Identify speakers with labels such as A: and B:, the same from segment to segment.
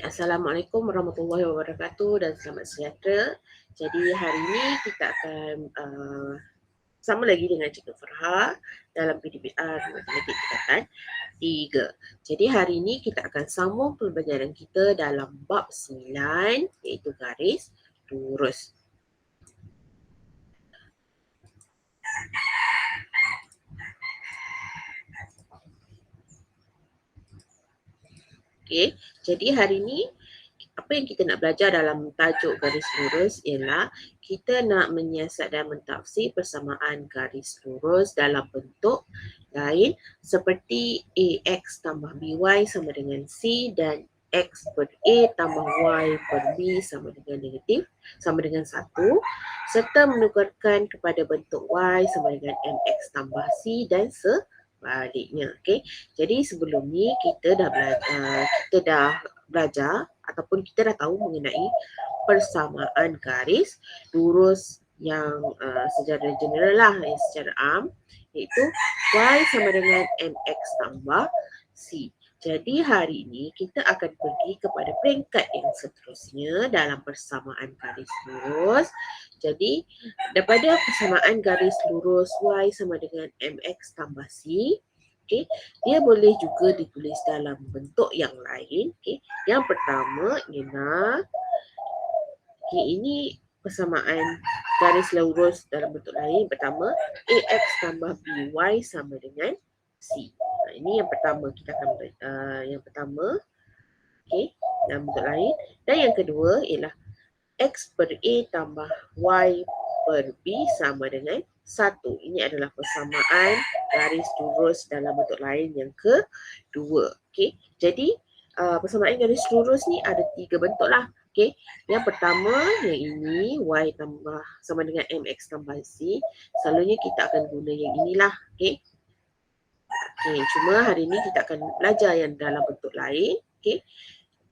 A: Assalamualaikum warahmatullahi wabarakatuh dan selamat sejahtera. Jadi hari ini kita akan sama lagi dengan Cikgu Farha dalam PDPR Matematik Tingkatan 3. Jadi hari ini kita akan sambung pembelajaran kita dalam bab 9 iaitu garis lurus. Okey, jadi hari ini apa yang kita nak belajar dalam tajuk garis lurus ialah kita nak menyiasat dan mentafsir persamaan garis lurus dalam bentuk lain seperti AX tambah BY sama dengan C dan X per A tambah Y per B sama dengan negatif sama dengan 1 serta menukarkan kepada bentuk Y sama dengan MX tambah C dan sebaliknya. Okay. Jadi sebelum ni kita dah belajar ataupun kita dah tahu mengenai persamaan garis lurus yang secara general lah, secara am, iaitu Y sama dengan MX tambah C. Jadi hari ini kita akan pergi kepada peringkat yang seterusnya dalam persamaan garis lurus. Jadi daripada persamaan garis lurus Y sama dengan MX tambah C, okay, dia boleh juga ditulis dalam bentuk yang lain. Okay. Yang pertama ialah ini persamaan garis lurus dalam bentuk lain. Pertama, AX tambah BY sama dengan C. Ini yang pertama kita akan yang pertama, okay, dalam bentuk lain. Dan yang kedua ialah X per A tambah Y per B sama dengan 1. Ini adalah persamaan garis lurus dalam bentuk lain yang kedua. Okay. Jadi persamaan garis lurus ni ada 3 bentuk lah. Okay. Yang pertama yang ini Y tambah sama dengan MX tambah C. Selalunya kita akan guna yang inilah. Okay. Okay. Cuma hari ni kita akan belajar yang dalam bentuk lain. Okay.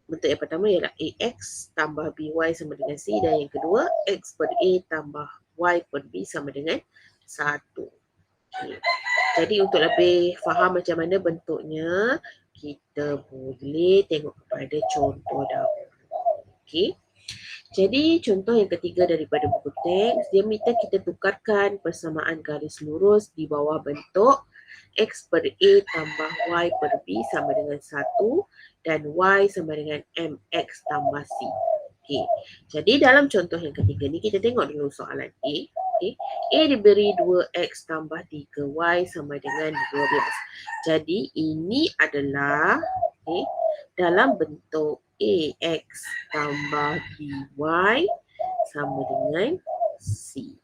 A: Bentuk yang pertama ialah AX tambah BY sama dengan C dan yang kedua X per A tambah Y per B sama dengan 1. Okay. Jadi untuk lebih faham macam mana bentuknya, kita boleh tengok kepada contoh dahulu. Okay. Jadi contoh yang ketiga daripada buku teks, dia minta kita tukarkan persamaan garis lurus di bawah bentuk X per A tambah Y per B sama dengan 1 dan Y sama dengan MX tambah C. Okay. Jadi dalam contoh yang ketiga ni kita tengok dulu soalan A. Okay. A diberi 2X tambah 3Y sama dengan 12. Jadi ini adalah dalam bentuk AX tambah BY sama dengan C.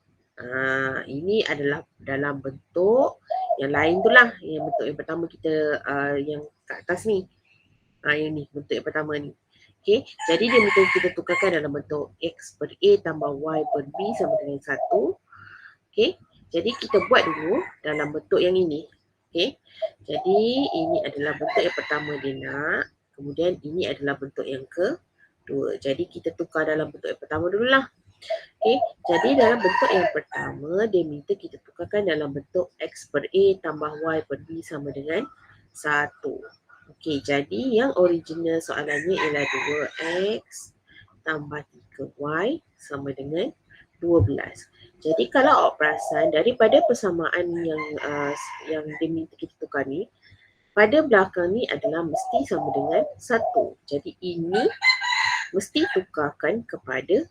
A: Ini adalah dalam bentuk yang lain tu lah. Yang bentuk yang pertama kita yang kat atas ni. Yang ni bentuk yang pertama ni. Okay. Jadi dia minta kita tukarkan dalam bentuk X per A tambah Y per B sama dengan 1. Okay. Jadi kita buat dulu dalam bentuk yang ini. Okay. Jadi ini adalah bentuk yang pertama dia nak. Kemudian ini adalah bentuk yang kedua. Jadi kita tukar dalam bentuk yang pertama dululah. Okay. Jadi dalam bentuk yang pertama dia minta kita tukarkan dalam bentuk X per A tambah Y per B sama dengan 1. Okey, jadi yang original soalannya ialah 2X tambah 3Y sama dengan 12. Jadi kalau awak perasan daripada persamaan yang dia minta kita tukar ni, pada belakang ni adalah mesti sama dengan 1. Jadi ini mesti tukarkan kepada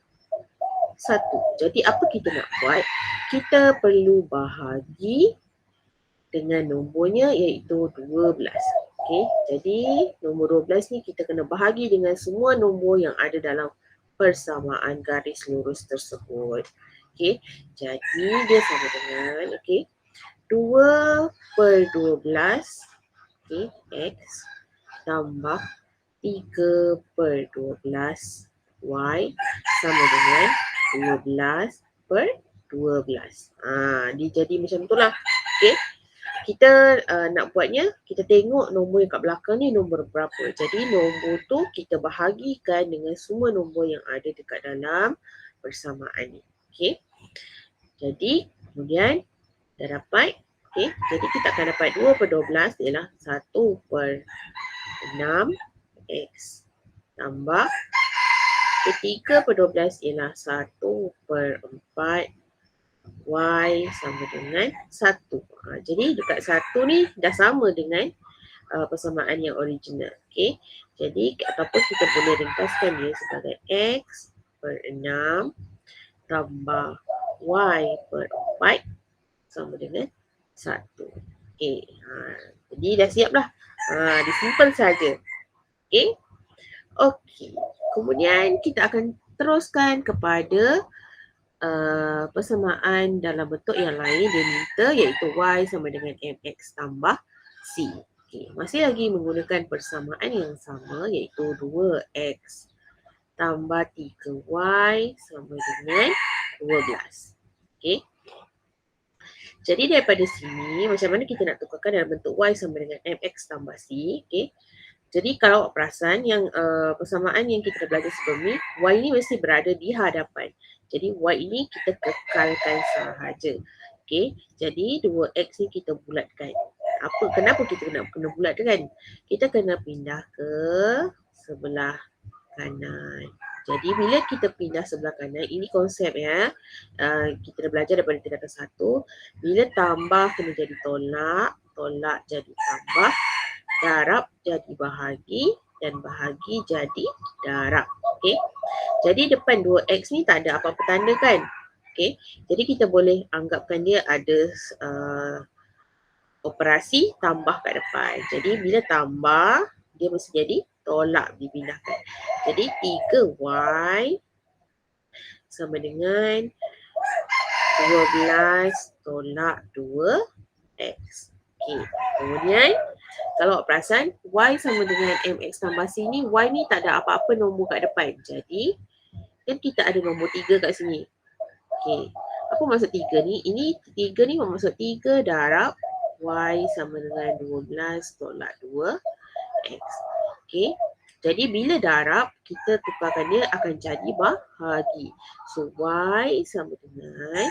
A: 1. Jadi apa kita nak buat? Kita perlu bahagi dengan nombornya iaitu 12. Okey, jadi nombor 12 ni kita kena bahagi dengan semua nombor yang ada dalam persamaan garis lurus tersebut. Okey, jadi dia sama dengan 2 per 12 X tambah 3 per 12 Y sama dengan 12 per 12. Dia jadi macam tu lah. Okey. Kita nak buatnya, kita tengok nombor yang kat belakang ni nombor berapa. Jadi nombor tu kita bahagikan dengan semua nombor yang ada dekat dalam persamaan ni. Okey. Jadi kemudian dah dapat. Okey. Jadi kita akan dapat 2 per 12 ialah 1 per 6 X tambah 3 per 12 ialah 1 per 4 Y sama dengan 1. Jadi dekat 1 ni dah sama dengan persamaan yang original. Okay. Jadi ataupun kita boleh ringkaskan dia sebagai X per 6 tambah Y per 4 sama dengan 1. Okay. Jadi dah siap lah. Disimpan saja. Okay. Okey, kemudian kita akan teruskan kepada persamaan dalam bentuk yang lain dia minta iaitu Y sama dengan MX tambah C. Okey, masih lagi menggunakan persamaan yang sama iaitu 2X tambah 3Y sama dengan 12. Okey. Jadi daripada sini macam mana kita nak tukarkan dalam bentuk Y sama dengan MX tambah C. Okey. Jadi kalau awak perasan yang persamaan yang kita belajar sebelum ni, Y ni mesti berada di hadapan. Jadi Y ini kita kekalkan sahaja. Okey, jadi 2X ni kita bulatkan. Kenapa kita kena bulatkan? Kita kena pindah ke sebelah kanan. Jadi bila kita pindah sebelah kanan, ini konsep ya. Kita dah belajar daripada tindakan 1. Bila tambah kena jadi tolak, tolak jadi tambah, darab jadi bahagi dan bahagi jadi darab. Okey. Jadi depan 2X ni tak ada apa-apa tanda kan? Okey. Jadi kita boleh anggapkan dia ada operasi tambah kat depan. Jadi bila tambah dia mesti jadi tolak dipindahkan. Jadi 3Y sama dengan 12 tolak 2X. Okey. Kemudian kalau awak perasan, Y sama dengan MX tambah C ni, Y ni tak ada apa-apa nombor kat depan. Jadi, kan kita ada nombor 3 kat sini. Okey. Apa maksud 3 ni? Ini 3 ni maksud 3 darab Y sama dengan 12 tolak 2X. Okey. Jadi, bila darab, kita tukarkan dia akan jadi bahagi. So, Y sama dengan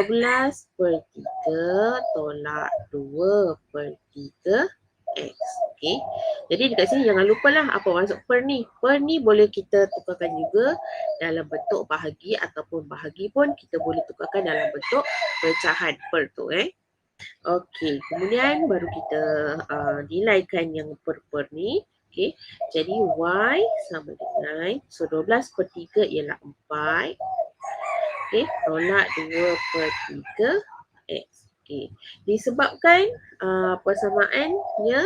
A: 12 per 3 tolak 2 per 3 X. Okay. Jadi dekat sini jangan lupa lah apa maksud per ni. Per ni boleh kita tukarkan juga dalam bentuk bahagi ataupun bahagi pun kita boleh tukarkan dalam bentuk pecahan per tu. Okey, kemudian baru kita nilaikan yang per ni. Okey, jadi Y sama dengan, so 12 per 3 ialah 4. Okey, tolak 2 per 3 X. Okey, disebabkan persamaannya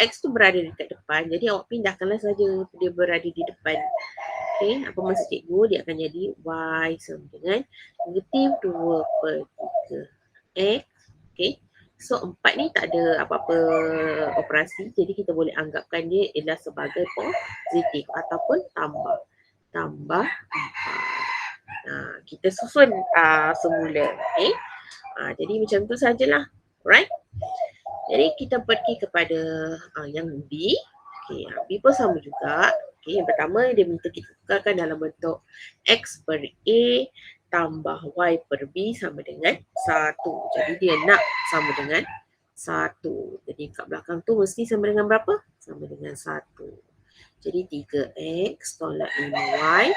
A: X tu berada dekat depan, jadi awak pindahkanlah saja dia berada di depan. Okey, apa maksud cikgu? Dia akan jadi Y sama dengan negatif 2 per 3 X. Okey, so 4 ni tak ada apa-apa operasi, jadi kita boleh anggapkan dia ialah sebagai positif ataupun tambah 4. Kita susun semula. Okey, jadi macam tu sajalah. Alright. Jadi kita pergi kepada yang B. Okay, B pun sama juga. Okay, yang pertama dia minta kita tukarkan dalam bentuk X per A tambah Y per B sama dengan 1. Jadi dia nak sama dengan 1. Jadi kat belakang tu mesti sama dengan berapa? Sama dengan 1. Jadi 3X tolak 5Y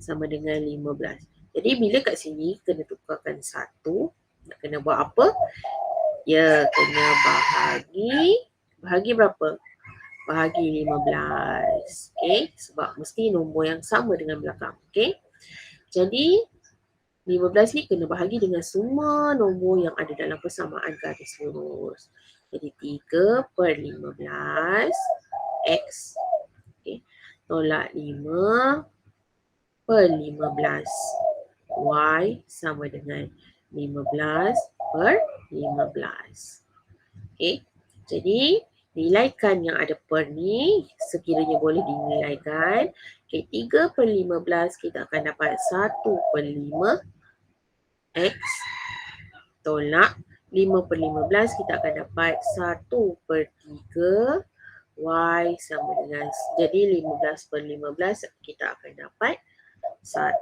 A: sama dengan 15. Jadi bila kat sini kena tukarkan 1, nak kena buat apa? Ya, kena bahagi berapa? Bahagi 15. Okay, sebab mesti nombor yang sama dengan belakang. Okay, jadi 15 ni kena bahagi dengan semua nombor yang ada dalam persamaan garis lurus. Jadi 3 per 15 X. Okay, tolak 5 per 15 Y sama dengan 15 per 15. Okay, jadi nilaikan yang ada per ni sekiranya boleh dinilaikan. Okay, 3 per 15 kita akan dapat 1 per 5 X tolak 5 per 15 kita akan dapat 1 per 3 Y sama dengan, jadi 15 per 15 kita akan dapat 1.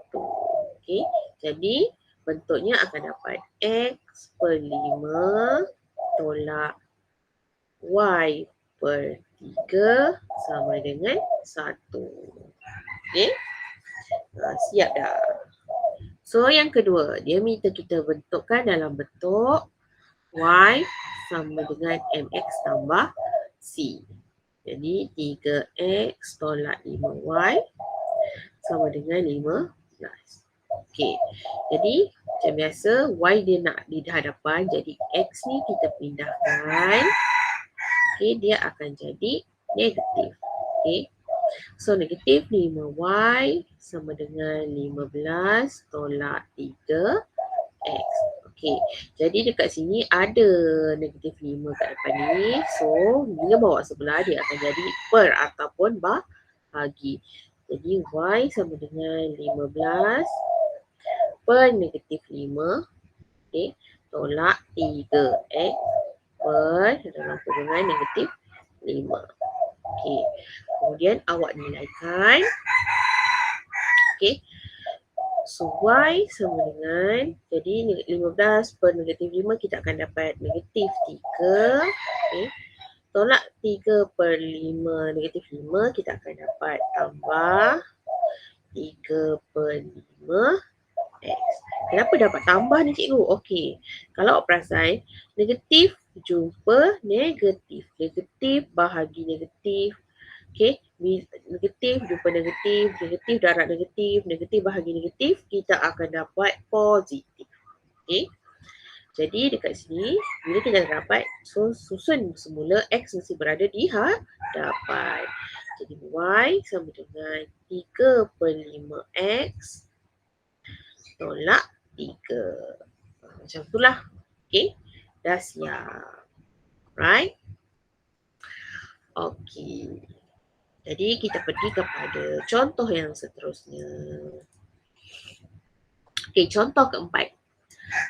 A: Okay, jadi bentuknya akan dapat X per 5 tolak Y per 3 sama dengan 1. Okay. Siap dah. So yang kedua, dia minta kita bentukkan dalam bentuk Y sama dengan MX tambah C. Jadi 3X tolak 5Y sama dengan 15. Okey. Jadi macam biasa Y dia nak di hadapan, jadi X ni kita pindahkan. Okey, dia akan jadi negatif. Okey. So negatif 5Y sama dengan 15 tolak 3X. Okey. Jadi dekat sini ada negatif 5 kat depan ni. So bila bawa sebelah dia akan jadi per ataupun bahagi. Jadi Y sama dengan 15 per negatif 5. Okey. Tolak 3X per dalam kurungan negatif 5. Okey. Kemudian awak nilaikan. Okey. So Y sama dengan, jadi 15 per negatif 5 kita akan dapat negatif 3. Okay. Tolak 3 per 5 negatif 5 kita akan dapat tambah 3 per 5 X. Kenapa dapat tambah ni cikgu? Okey. Kalau awak perasan, negatif jumpa negatif. Negatif bahagi negatif. Okey, negatif jumpa negatif, negatif darab negatif, negatif bahagi negatif, kita akan dapat positif. Okey. Jadi dekat sini, bila kita dapat, so susun semula X mesti berada di hadapan. Jadi Y sama dengan 3 per 5X tolak 3. Macam itulah. Okey, dah siap. Right? Okey. Jadi kita pergi kepada contoh yang seterusnya. Okey, contoh keempat.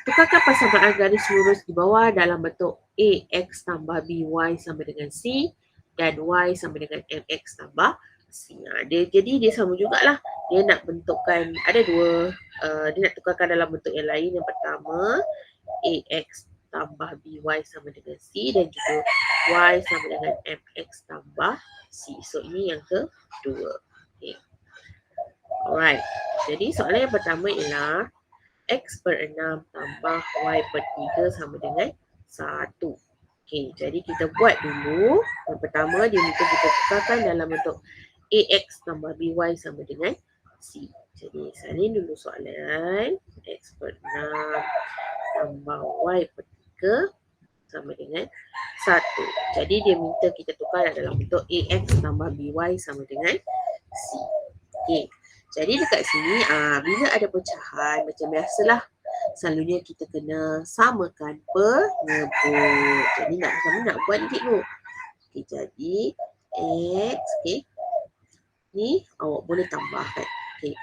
A: Tukarkan persamaan garis lurus di bawah dalam bentuk AX tambah BY sama dengan C dan Y sama dengan MX tambah C. Jadi dia sama jugalah. Dia nak bentukkan, ada dua, dia nak tukarkan dalam bentuk yang lain. Yang pertama, AX tambah BY sama dengan C dan juga Y sama dengan MX tambah C. So ini yang kedua. Okay. Alright. Jadi soalan yang pertama ialah X per 6 tambah Y per 3 sama dengan 1. Okay. Jadi kita buat dulu. Yang pertama dia minta kita tukarkan dalam bentuk AX tambah BY sama dengan C. Jadi salin dulu soalan. X per 6 tambah Y per 3 sama dengan 1. Jadi dia minta kita tukar dalam bentuk AX tambah BY sama dengan C. Okey. Jadi dekat sini bila ada pecahan macam biasalah, selalunya kita kena samakan penyebut. Jadi nak buat ni cikgu. Okey, jadi X, okey. Ni awak boleh tambahkan. Okey.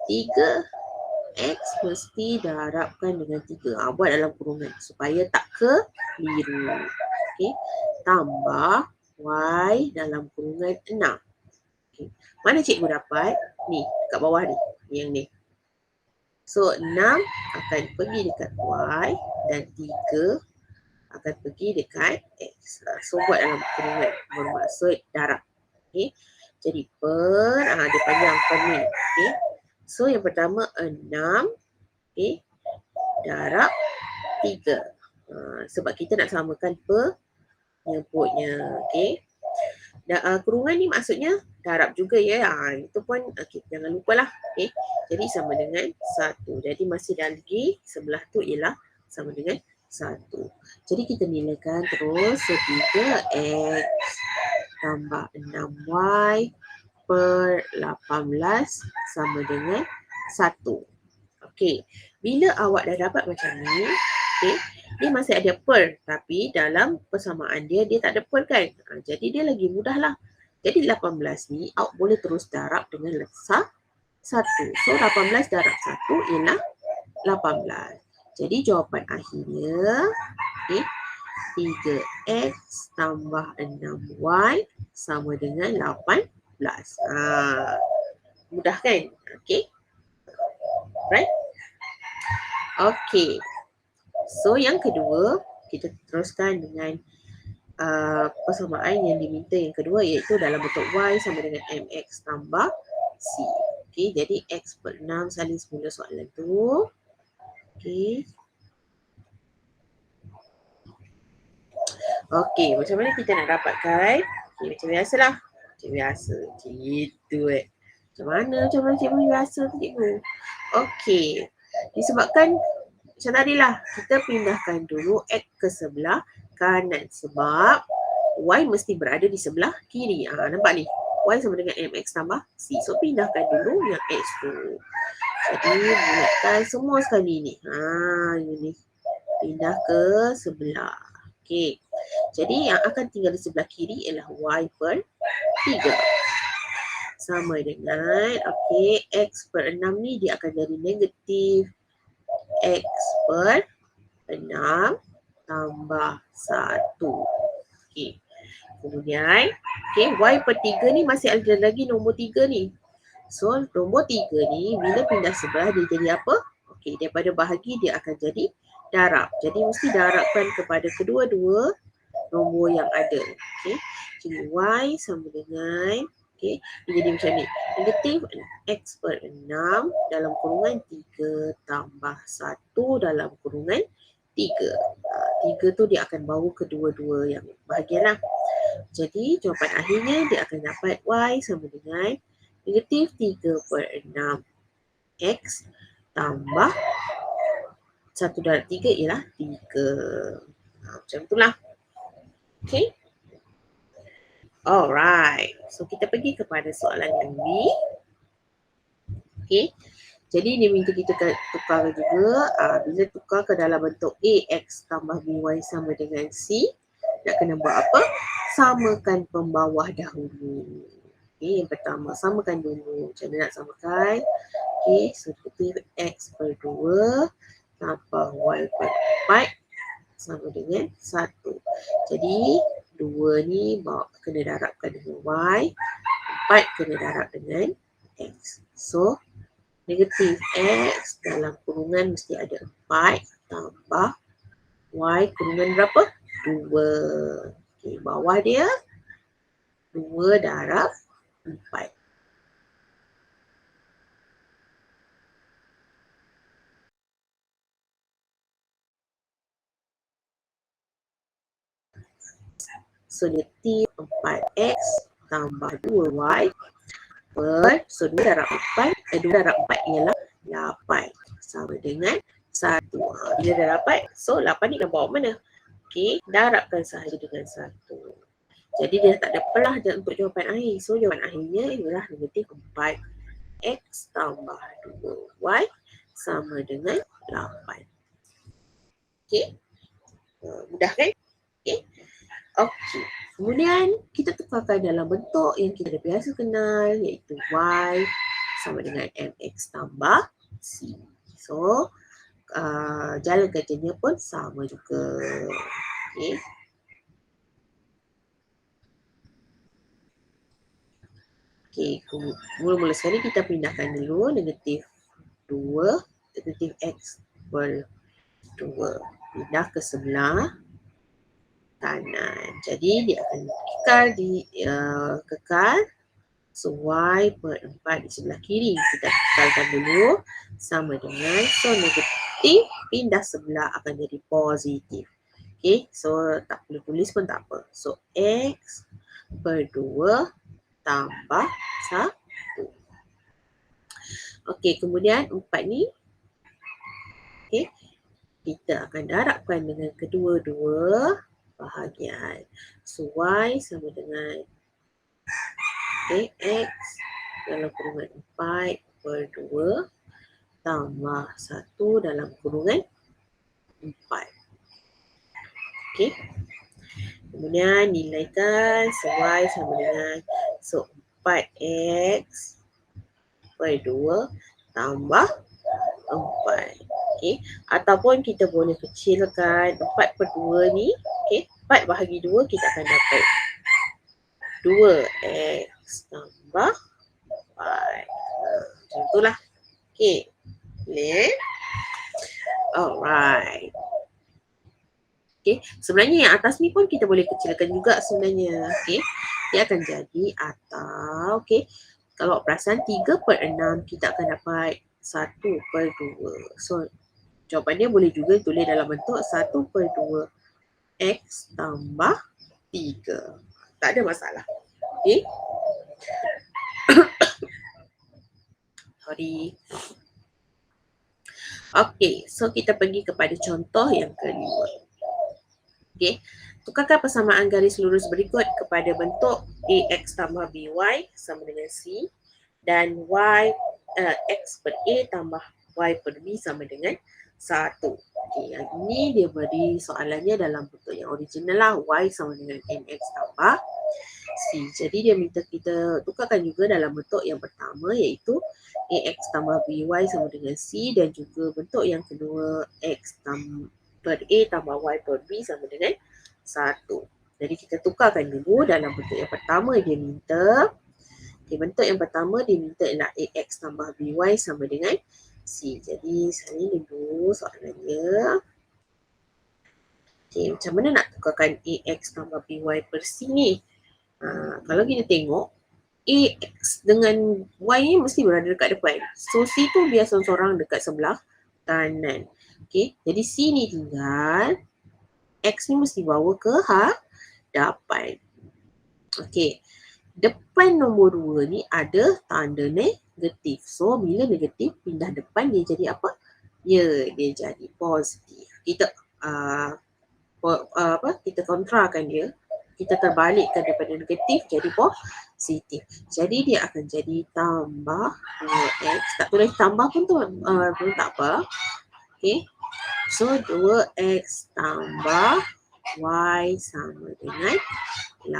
A: 3X mesti darabkan dengan 3. Buat dalam kurungan supaya tak keliru. Okey. Tambah Y dalam kurungan 6. Okay. Mana cikgu dapat? Ni, kat bawah ni. Yang ni. So, 6 akan pergi dekat Y dan 3 akan pergi dekat X. So, buat dalam kurungan. Bermaksud darab. Okay. Jadi, dia panjang per ni. Okay. So, yang pertama 6. Okay. Darab 3. Sebab kita nak samakan penyebutnya. Okay. Kurungan ni maksudnya darab juga ya. Itu pun okay, jangan lupalah. Okay. Jadi sama dengan 1. Jadi masih lagi sebelah tu ialah sama dengan 1. Jadi kita nilaikan terus 3X tambah 6Y per 18 sama dengan 1. Okey. Bila awak dah dapat macam ni, okey, dia masih ada per, tapi dalam persamaan dia tak ada per kan. Jadi dia lagi mudah lah. Jadi 18 ni awak boleh terus darab dengan 1. So 18 darab 1 ialah 18. Jadi jawapan akhirnya, okay, 3X tambah 6Y sama dengan 18. Mudah kan? Okay. Right? Okay. So yang kedua, kita teruskan dengan persamaan yang diminta yang kedua iaitu dalam bentuk Y sama dengan MX tambah C. Okey, jadi X per 6 salin semula soalan tu. Okey. Okey, macam mana kita nak dapatkan? Okey, macam biasalah. Macam biasa. Gitu Macam mana cikgu biasa tu cikgu? Okey. Disebabkan macam tadilah, kita pindahkan dulu X ke sebelah kanan sebab Y mesti berada di sebelah kiri. Nampak ni? Y sama dengan MX tambah C. So, pindahkan dulu yang X tu. Jadi, bulatkan semua sekali ni. Ini. Pindah ke sebelah. Okey. Jadi, yang akan tinggal di sebelah kiri ialah Y per 3. Sama dengan, okey, X per 6 ni dia akan jadi negatif X per 6 tambah 1. Okey. Kemudian, okay, Y per 3 ni masih ada lagi nombor 3 ni. So, nombor 3 ni bila pindah sebelah dia jadi apa? Okey, daripada bahagi dia akan jadi darab. Jadi, mesti darabkan kepada kedua-dua nombor yang ada. Okey, jadi Y sama dengan, okey, dia jadi macam ni. Negatif X per 6 dalam kurungan 3 tambah 1 dalam kurungan 3. 3 tu dia akan bawa kedua-dua yang bahagian lah. Jadi jawapan akhirnya dia akan dapat Y sama dengan negatif 3 per 6 X tambah 1 darab 3 ialah 3. Macam itulah. Okay. Alright. So kita pergi kepada soalan yang B. Okay. Jadi dia minta kita tukar juga. Bila tukar ke dalam bentuk AX tambah BY sama dengan C, nak kena buat apa? Samakan pembawah dahulu. Okay, yang pertama, samakan dulu. Macam mana nak samakan? Okay, so X per 2 tambah Y per 4 sama dengan 1. Jadi, 2 ni kena darabkan dengan Y, 4 kena darab dengan X. So, negatif X dalam kurungan mesti ada 4 tambah Y kurungan berapa? 2. Okay, bawah dia 2 darab 4. So, negatif 4X tambah 2Y per, so 2 darab 4, 2 darab 4 ialah 8 sama dengan 1. Bila dah dapat, so 8 ni nak bawa mana? Okey, darabkan sahaja dengan 1. Jadi dia tak ada pelah untuk jawapan akhir. So jawapan akhirnya ialah negatif 4X tambah 2Y sama dengan 8. Okey, mudah kan? Okey. Okey. Kemudian kita tukarkan dalam bentuk yang kita dah biasa kenal iaitu Y sama dengan MX tambah C. So, jalan kerjanya pun sama juga. Okay. Okay, mula-mula sekali kita pindahkan dulu negatif 2, negatif X per 2. Pindah ke sebelah kanan. Jadi dia akan kekal. So Y per 4 di sebelah kiri. Kita kekalkan dulu. Sama dengan, so negatif pindah sebelah akan jadi positif. Okay, so tak perlu tulis pun tak apa. So X per 2 tambah 1. Okay, kemudian 4 ni. Okay, kita akan darabkan dengan kedua-dua bahagian. So Y sama dengan X dalam kurungan 4 per 2 tambah 1 dalam kurungan 4. Okey. Kemudian nilaikan Y sama dengan 4X per 2 tambah 4. Okey. Ataupun kita boleh kecilkan 4 per 2 ni. Okey. 4 bahagi 2 kita akan dapat 2X tambah 4. Macam itulah. Okey. Boleh? Alright. Okey, sebenarnya yang atas ni pun kita boleh kecilkan juga sebenarnya. Okey, dia akan jadi atau okey, kalau perasan 3/6 kita akan dapat 1/2. So, jawapannya boleh juga tulis dalam bentuk 1/2 X tambah 3. Tak ada masalah. Okey. Sorry. Okey, so kita pergi kepada contoh yang kelima. Okey. Tukarkan persamaan garis lurus berikut kepada bentuk AX tambah BY sama dengan C dan X per A tambah Y per B sama dengan 1. Okey, yang ini dia beri soalannya dalam bentuk yang original lah. Y sama dengan NX tambah C. Jadi dia minta kita tukarkan juga dalam bentuk yang pertama iaitu AX tambah BY sama dengan C dan juga bentuk yang kedua X per A tambah Y per B sama dengan 1. Jadi kita tukarkan dulu dalam bentuk yang pertama dia minta. Okay, bentuk yang pertama dia minta ialah AX tambah BY sama dengan C. Jadi saya dulu soalannya. Okay, macam mana nak tukarkan AX tambah BY per C ni? Kalau kita tengok AX dengan Y ni mesti berada dekat depan. So C tu biar seorang-seorang dekat sebelah kanan. Okay, jadi C ni tinggal X ni mesti bawa ke hadapan. Okey. Depan nombor 2 ni ada tanda negatif. So bila negatif pindah depan dia jadi apa? Ya, dia jadi positif. Kita kita kontrakan dia. Kita terbalikkan daripada negatif jadi positif. Jadi dia akan jadi tambah 2x. Tak tulis tambah pun tu pun tak apa. Okey. So 2x tambah Y sama dengan 8.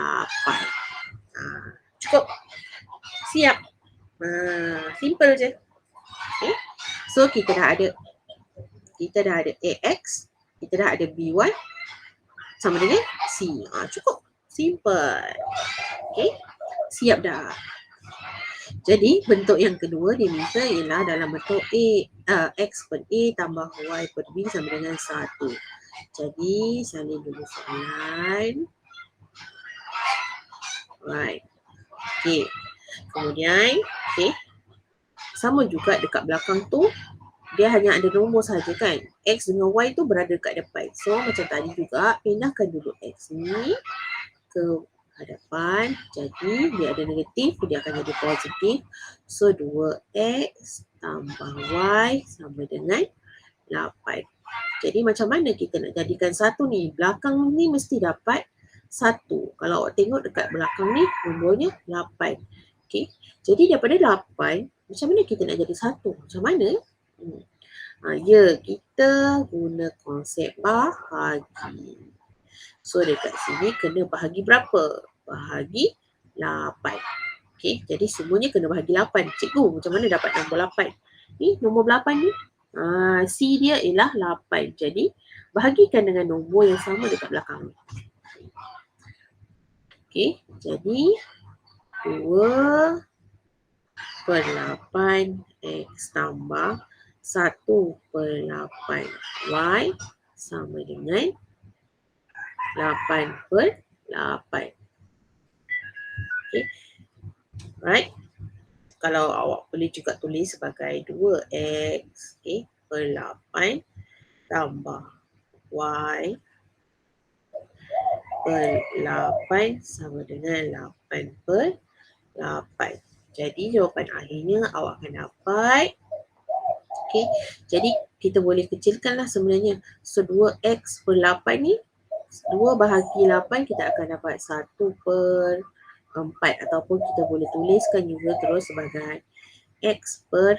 A: Cukup. Siap. Simple je. Okay. So kita dah ada AX, kita dah ada BY sama dengan C. Cukup. Simple. Okay. Siap dah. Jadi bentuk yang kedua dia minta ialah dalam bentuk X per A tambah Y per B sama dengan 1. Jadi salin dulu soalan. Right. Okay. Kemudian, okay. Sama juga dekat belakang tu, dia hanya ada nombor saja kan. X dengan Y tu berada dekat depan. So macam tadi juga, pindahkan dulu X ni ke hadapan. Jadi dia ada negatif, dia akan jadi positif. So 2X tambah Y sama dengan 8. Jadi macam mana kita nak jadikan satu ni? Belakang ni mesti dapat 1. Kalau awak tengok dekat belakang ni, nombornya 8. Okay. Jadi daripada 8, macam mana kita nak jadi 1? Macam mana? Ya, kita guna konsep bahagi. So dekat sini kena bahagi berapa? Bahagi 8. Okay. Jadi semuanya kena bahagi 8. Cikgu, macam mana dapat nombor 8? Ni nombor 8 ni. C dia ialah 8. Jadi bahagikan dengan nombor yang sama dekat belakang ni. Okey, jadi 2/8 X tambah 1/8 Y sama dengan 8/8. Okey. Right. Kalau awak boleh juga tulis sebagai 2X per 8 tambah Y per 8 sama dengan 8/8. Jadi jawapan akhirnya awak akan dapat. Okay. Jadi kita boleh kecilkanlah sebenarnya. So 2X per 8 ni 2 bahagi 8 kita akan dapat 1/4 ataupun kita boleh tuliskan juga terus sebagai X per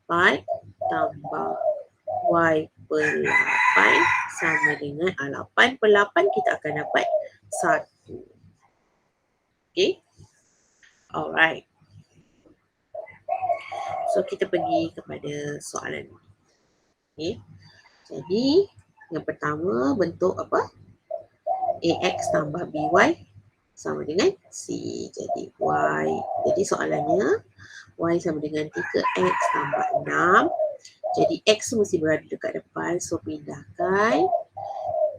A: 4 tambah Y per 8 sama dengan 8/8 kita akan dapat 1. Okay. Alright. So kita pergi kepada soalan. Okay. Jadi yang pertama bentuk apa? AX tambah BY sama dengan C. Jadi Y. Jadi soalannya Y sama dengan 3X tambah 6. Jadi X mesti berada dekat depan. So pindahkan.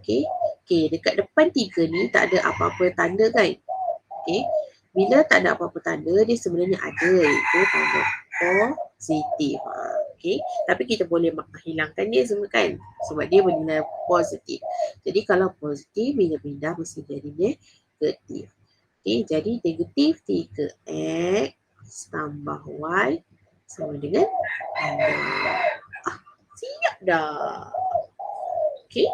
A: Okay. Okey, dekat depan 3 ni tak ada apa-apa tanda kan? Okey. Bila tak ada apa-apa tanda, dia sebenarnya ada, iaitu tanda positif. Okey. Tapi kita boleh hilangkan dia semua kan? Sebab dia bernilai positif. Jadi kalau positif, bila pindah mesti jadi negatif. Okey, jadi negatif 3x tambah y sama dengan 6. Siap dah. Okey.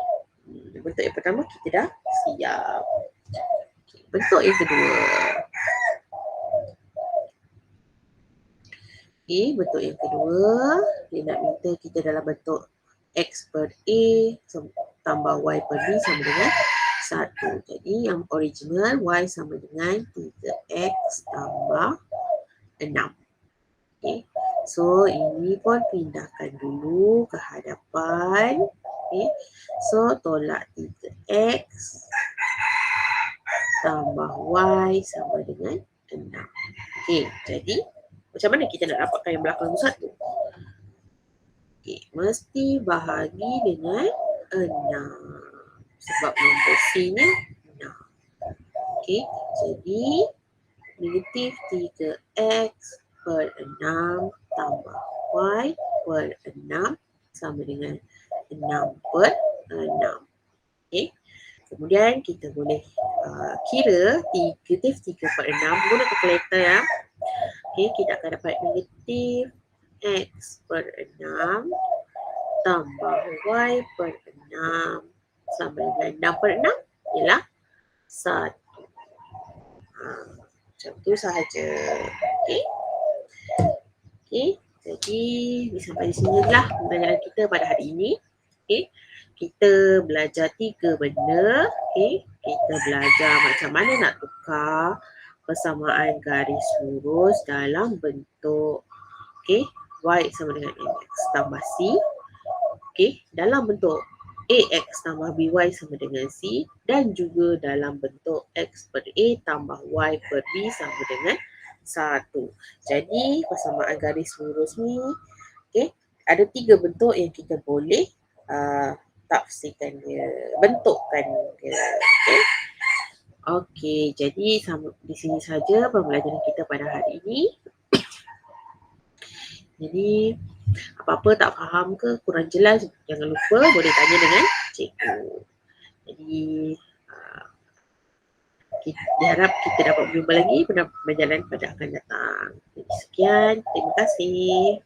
A: Bentuk yang pertama kita dah siap. Okay. Bentuk yang kedua. Okay, bentuk yang kedua. Dia nak minta kita dalam bentuk x per a tambah y per b sama dengan 1. Jadi yang original y sama dengan 3x tambah 6. Okay. So ini pun pindahkan dulu ke hadapan. Okay. So tolak 3x tambah y sama dengan 6. Okay, jadi macam mana kita nak dapatkan yang belakang tu 1? Okay, mesti bahagi dengan 6. Sebab nombor C-nya 6. Okay, jadi negatif 3x per 6 tambah y per 6 sama dengan 6 per 6. Okay. Kemudian kita boleh kira negatif 3 per 6 guna kalkulator ya. Okay, kita akan dapat negatif x per 6 tambah y per 6 sama dengan 6 per 6 ialah 1. Macam tu sahaja. Okay. Okay. Jadi sampai di sinilah pembelajaran kita pada hari ini. Okay. Kita belajar 3 benda. Okay. Kita belajar macam mana nak tukar persamaan garis lurus dalam bentuk okay, y sama dengan mx tambah c. Okay. Dalam bentuk ax tambah by sama dengan c dan juga dalam bentuk x per a tambah y per b sama dengan 1. Jadi persamaan garis lurus ni okay, ada 3 bentuk yang kita boleh tafsirkan dia, bentukkan dia. Okay. Okey, jadi di sini saja pembelajaran kita pada hari ini. Jadi apa-apa tak faham ke kurang jelas, jangan lupa boleh tanya dengan cikgu. Jadi kita diharap kita dapat berjumpa lagi pada pembelajaran pada akan datang. Jadi sekian, terima kasih.